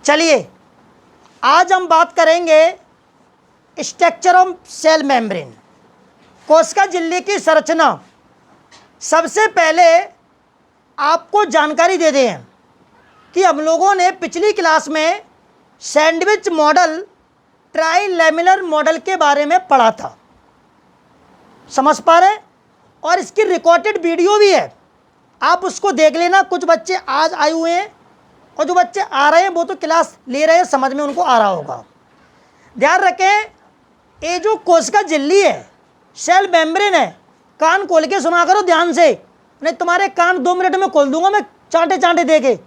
चलिए आज हम बात करेंगे स्ट्रक्चर ऑफ सेल मेम्ब्रेन, कोशिका झिल्ली की संरचना। सबसे पहले आपको जानकारी दे दें कि हम लोगों ने पिछली क्लास में सैंडविच मॉडल, ट्राइलेमिनर मॉडल के बारे में पढ़ा था, समझ पा रहे हैं? और इसकी रिकॉर्डेड वीडियो भी है, आप उसको देख लेना। कुछ बच्चे आज आए हुए हैं और जो बच्चे आ रहे हैं वो तो क्लास ले रहे हैं, समझ में उनको आ रहा होगा। ध्यान रखें, ये जो कोशिका झिल्ली है, सेल मेम्ब्रेन है, कान खोल के सुना करो ध्यान से, नहीं तुम्हारे कान 2 मिनट में खोल दूंगा मैं चांटे चांटे दे के।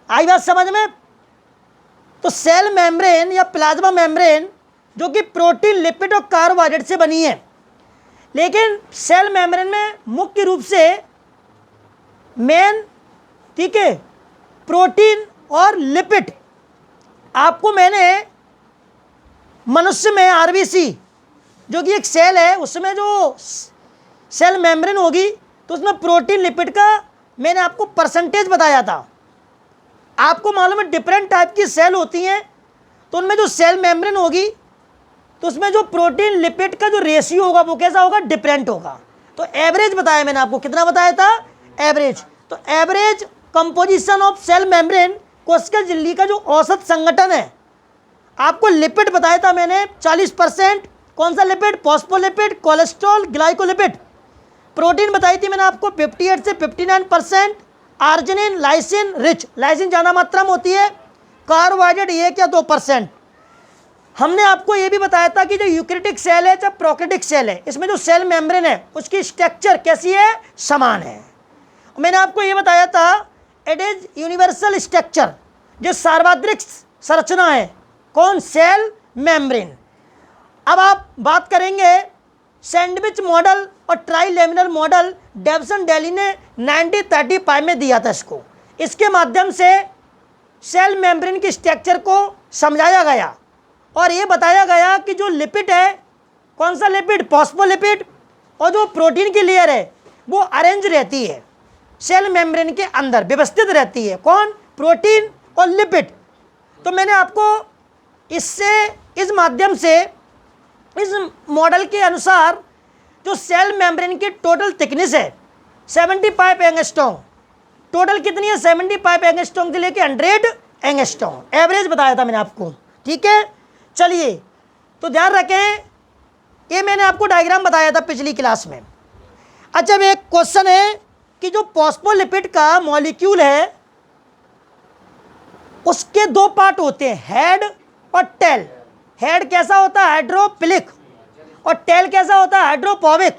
आई बात समझ में? तो सेल मेम्ब्रेन या प्लाज्मा मेम्ब्रेन जो कि प्रोटीन, लिपिड और कार्बोहाइड्रेट से बनी है, लेकिन सेल मेम्ब्रेन में मुख्य रूप से मेन, ठीक है, प्रोटीन और लिपिड। आपको मैंने मनुष्य में आरबीसी जो कि एक सेल है, उसमें जो सेल मेम्ब्रेन होगी तो उसमें प्रोटीन, लिपिड का मैंने आपको परसेंटेज बताया था। आपको मालूम है डिफरेंट टाइप की सेल होती हैं, तो उनमें जो सेल मेम्ब्रेन होगी तो उसमें जो प्रोटीन, लिपिड का जो रेशियो होगा वो कैसा होगा, डिफरेंट होगा। तो एवरेज बताया मैंने आपको, कितना बताया था, एवरेज। तो average composition of cell membrane, कोशिका झिल्ली का जो औसत संगठन है, आपको लिपिड बताया था मैंने 40%। कौन सा lipid, phospholipid, cholesterol, glycolipid. Protein बताई थी मैंने आपको 58 से 59%। आर्जिनिन, लाइसिन रिच, लाइसिन ज़्यादा मात्रा में होती है। कार्बोहाइड्रेट 1 या 2%। हमने आपको ये भी बताया था कि जो यूकैरियोटिक सेल है चाहे प्रोकैरियोटिक सेल है, इसमें जो सेल मेम्ब्रेन है उसकी स्ट्रक्चर कैसी है, समान है। मैंने आपको ये बताया था इट इज यूनिवर्सल स्ट्रक्चर, जो सार्वत्रिक संरचना है। कौन, सेल मेम्ब्रेन। अब आप बात करेंगे सैंडविच मॉडल और ट्राइलेमिनर मॉडल, डेविसन डेली ने 1935 में दिया था इसको। इसके माध्यम से सेल मेम्ब्रेन की स्ट्रक्चर को समझाया गया और ये बताया गया कि जो लिपिड है, कौन सा लिपिड, फॉस्फोलिपिड, और जो प्रोटीन की लेयर है वो अरेंज रहती है सेल मेम्ब्रेन के अंदर, व्यवस्थित रहती है। कौन, प्रोटीन और लिपिड। तो मैंने आपको इससे, इस माध्यम से, इस मॉडल के अनुसार जो सेल मेम्ब्रेन की टोटल थिकनेस है 75 एंगस्ट्रॉम। टोटल कितनी है, 75 एंगस्ट्रॉम से लेके 100 एंगस्ट्रॉम, एवरेज बताया था मैंने आपको, ठीक है। चलिए, तो ध्यान रखें, ये मैंने आपको डायग्राम बताया था पिछली क्लास में। अच्छा, अब एक क्वेश्चन है कि जो फॉस्फोलिपिड का मॉलिक्यूल है उसके 2 पार्ट होते हैं, हेड और टेल। हेड कैसा होता है, हाइड्रोफिलिक, और टेल कैसा होता है, हाइड्रोफोबिक।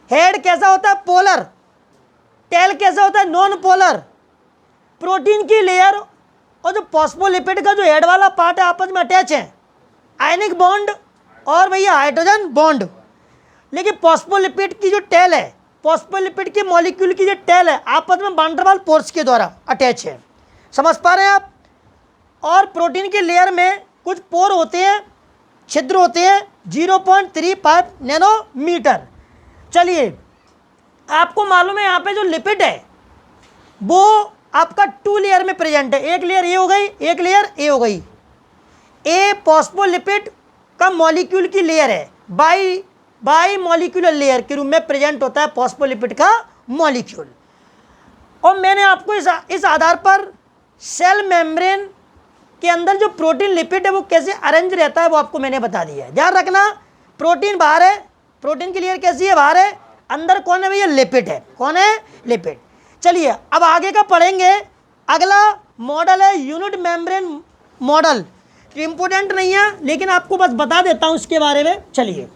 हेड कैसा होता है, पोलर, टेल कैसा होता है, नॉन पोलर। प्रोटीन की लेयर और जो फॉस्फोलिपिड का जो हेड वाला पार्ट है आपस में अटैच है, आयनिक बॉन्ड और भैया हाइड्रोजन बॉन्ड। लेकिन फॉस्फोलिपिड की जो टेल है, फॉस्फोलिपिड के मॉलिक्यूल की जो टेल है आपस में वान डेर वाल्स फोर्स के द्वारा अटैच है, समझ पा रहे हैं आप। और प्रोटीन की लेयर में कुछ पोर होते हैं, छिद्र होते हैं 0.35 नैनोमीटर। चलिए, आपको मालूम है यहाँ पे जो लिपिड है वो आपका 2 लेयर में प्रेजेंट है। एक लेयर ये हो गई, एक लेयर ए हो गई। ए फॉस्फोलिपिड का मॉलिक्यूल की लेयर है, बाई मॉलिक्यूलर लेयर के रूप में प्रेजेंट होता है फॉस्फोलिपिड का मॉलिक्यूल। और मैंने आपको इस आधार पर सेल मेम्ब्रेन के अंदर जो प्रोटीन, लिपिड है वो कैसे अरेंज रहता है वो आपको मैंने बता दिया है। ध्यान रखना, प्रोटीन बाहर है, प्रोटीन की लेयर कैसी है, बाहर है। अंदर कौन है भैया, लिपिड है। कौन है, लिपिड। चलिए, अब आगे का पढ़ेंगे। अगला मॉडल है यूनिट मेम्ब्रेन मॉडल। इंपोर्टेंट नहीं है लेकिन आपको बस बता देता हूं इसके बारे में। चलिए,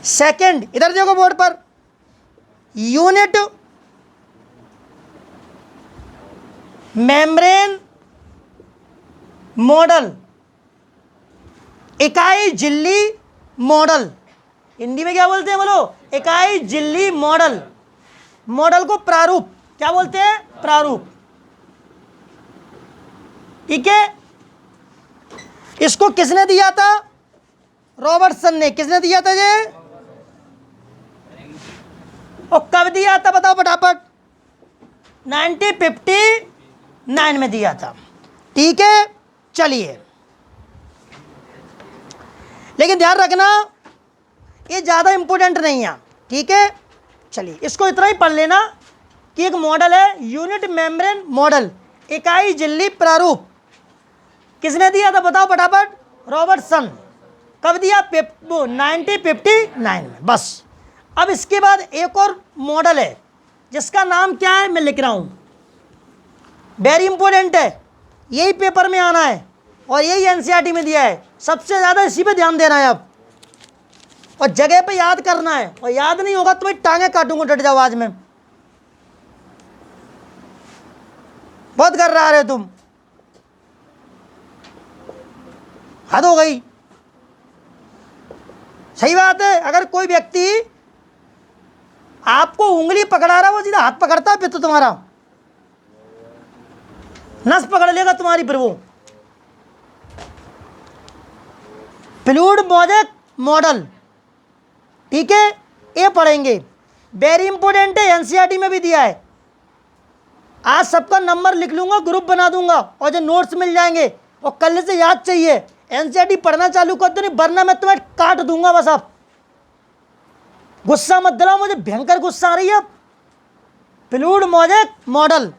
सेकंड, इधर देखो बोर्ड पर, यूनिट मेम्ब्रेन मॉडल, इकाई झिल्ली मॉडल। हिंदी में क्या बोलते हैं, बोलो, इकाई झिल्ली मॉडल। मॉडल को प्रारूप क्या बोलते हैं, प्रारूप। ठीक है। इसको किसने दिया था? रॉबर्टसन ने। किसने दिया था ये? और कब दिया था बताओ फटाफट? 1959 में दिया था। ठीक है, चलिए, लेकिन ध्यान रखना ये ज़्यादा इंपॉर्टेंट नहीं है। ठीक है, चलिए इसको इतना ही पढ़ लेना कि एक मॉडल है यूनिट मेम्ब्रेन मॉडल, इकाई झिल्ली प्रारूप। किसने दिया था बताओ फटाफट? रॉबर्टसन। कब दिया? 1959 में। बस। अब इसके बाद एक और मॉडल है जिसका नाम क्या है, मैं लिख रहा हूँ, वेरी इंपॉर्टेंट है, यही पेपर में आना है और यही एनसीईआरटी में दिया है। सबसे ज़्यादा इसी पे ध्यान देना है अब, और जगह पे याद करना है, और याद नहीं होगा तो मैं टांगे काटूंगा, डट जाओ आज में। बहुत कर रहा है तुम, हद हो गई। सही बात है, अगर कोई व्यक्ति आपको उंगली पकड़ा रहा है, वो सीधा हाथ पकड़ता है, फिर तो तुम्हारा नस पकड़ लेगा तुम्हारी। फिर वो फ्लूइड मोज़ेक मॉडल, ठीक है, ये पढ़ेंगे, वेरी इंपॉर्टेंट है, एनसीईआरटी में भी दिया है। आज सबका नंबर लिख लूंगा, ग्रुप बना दूंगा और जो नोट्स मिल जाएंगे, और कल से याद चाहिए, एनसीईआरटी पढ़ना चालू कर दो, नहीं वरना मैं तुम्हें काट दूंगा। बस आप गुस्सा मत दिलाओ मुझे, भयंकर गुस्सा आ रही है। फ्लूइड मोज़ेक मॉडल,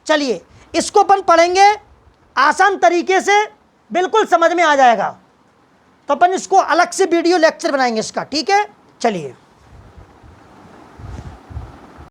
चलिए इसको अपन पढ़ेंगे आसान तरीके से, बिल्कुल समझ में आ जाएगा। तो अपन इसको अलग से वीडियो लेक्चर बनाएंगे इसका। ठीक है, चलिए।